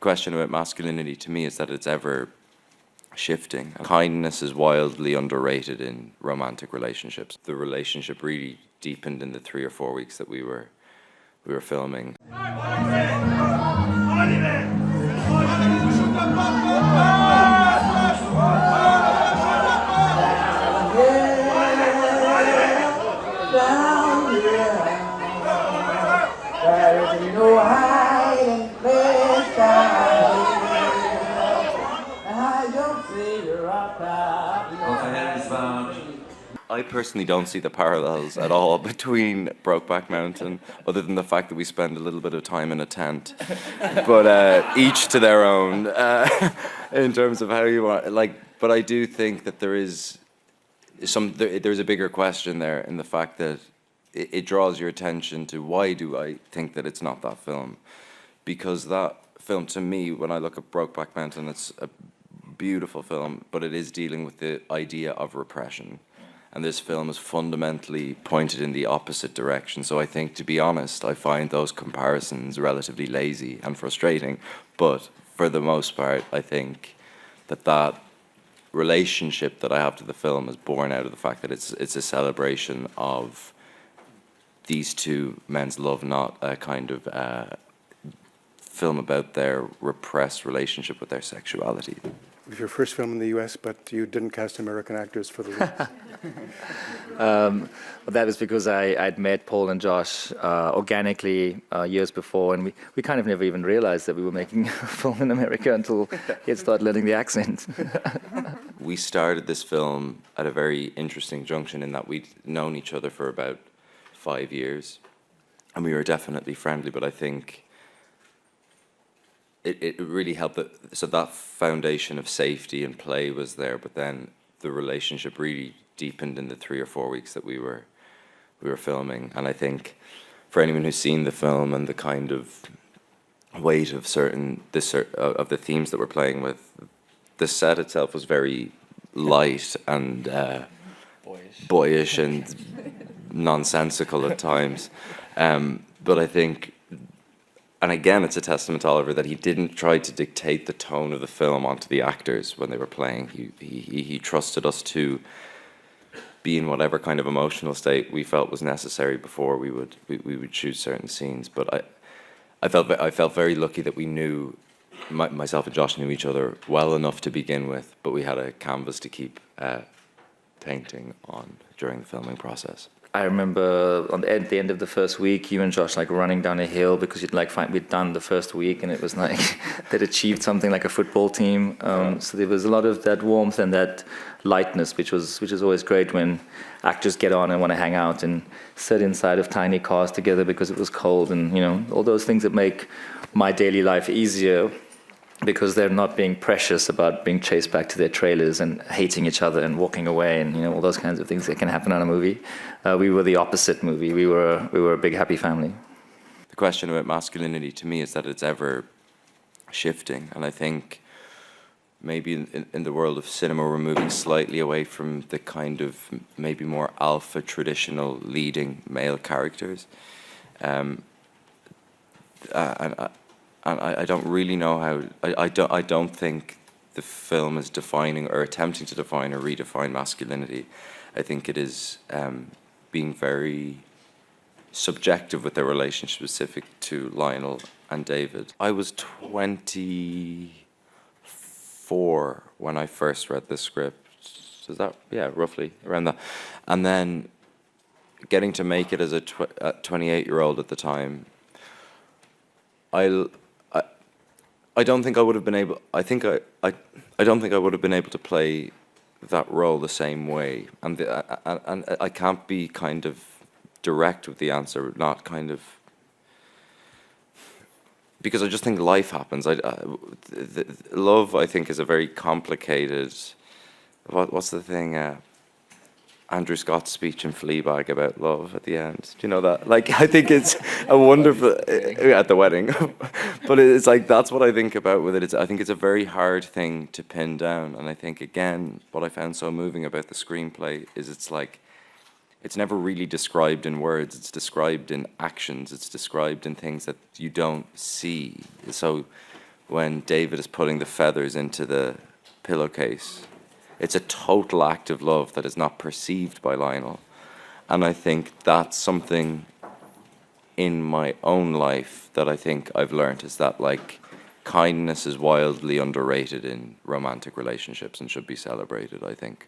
question about masculinity to me is that it's ever shifting. Kindness is wildly underrated in romantic relationships. The relationship really deepened in the 3 or 4 weeks that we were filming. I personally don't see the parallels at all between Brokeback Mountain, other than the fact that we spend a little bit of time in a tent, but each to their own in terms of how you want. But I do think that there's a bigger question there in the fact that it draws your attention to why do I think that it's not that film, because that film to me, when I look at Brokeback Mountain, it's a beautiful film, but it is dealing with the idea of repression. And this film is fundamentally pointed in the opposite direction. So I think, to be honest, I find those comparisons relatively lazy and frustrating. But for the most part, I think that relationship that I have to the film is born out of the fact that it's a celebration of these two men's love, not a kind of film about their repressed relationship with their sexuality. It was your first film in the US, but you didn't cast American actors for the role. Well, that was because I'd met Paul and Josh organically years before, and we kind of never even realized that we were making a film in America until he had started learning the accent. We started this film at a very interesting junction in that we'd known each other for about 5 years, and we were definitely friendly, but I think it really helped so that foundation of safety and play was there, but then the relationship really deepened in the 3 or 4 weeks that we were filming. And I think for anyone who's seen the film and the kind of weight of of the themes that we're playing with, the set itself was very light and boyish and nonsensical at times. But I think, and again, it's a testament to Oliver that he didn't try to dictate the tone of the film onto the actors when they were playing. He trusted us to be in whatever kind of emotional state we felt was necessary before we would shoot certain scenes. But I felt very lucky that we knew, myself and Josh knew each other well enough to begin with, but we had a canvas to keep painting on during the filming process. I remember at the end of the first week, you and Josh running down a hill because we'd done the first week, and it was like they'd achieved something like a football team. So there was a lot of that warmth and that lightness, which is always great when actors get on and want to hang out and sit inside of tiny cars together because it was cold, and all those things that make my daily life easier, because they're not being precious about being chased back to their trailers and hating each other and walking away and all those kinds of things that can happen on a movie. We were the opposite movie. We were a big happy family. The question about masculinity to me is that it's ever shifting, and I think maybe in the world of cinema we're moving slightly away from the kind of maybe more alpha traditional leading male characters. And I don't really know how. I don't think the film is defining or attempting to define or redefine masculinity. I think it is being very subjective with their relationship specific to Lionel and David. I was 24 when I first read the script. Is that, yeah, roughly around that, and then getting to make it as a 28-year-old at the time. I don't think I would have been able. I don't think I would have been able to play that role the same way, and I can't be kind of direct with the answer, not kind of, because I just think life happens. Love, I think, is a very complicated. What's the thing? Andrew Scott's speech in Fleabag about love at the end. Do you know that? I think it's a wonderful at the wedding, but it's that's what I think about with it. I think it's a very hard thing to pin down, and I think again, what I found so moving about the screenplay is it's never really described in words. It's described in actions. It's described in things that you don't see. So when David is putting the feathers into the pillowcase. It's a total act of love that is not perceived by Lionel. And I think that's something in my own life that I think I've learned, is that like kindness is wildly underrated in romantic relationships and should be celebrated, I think.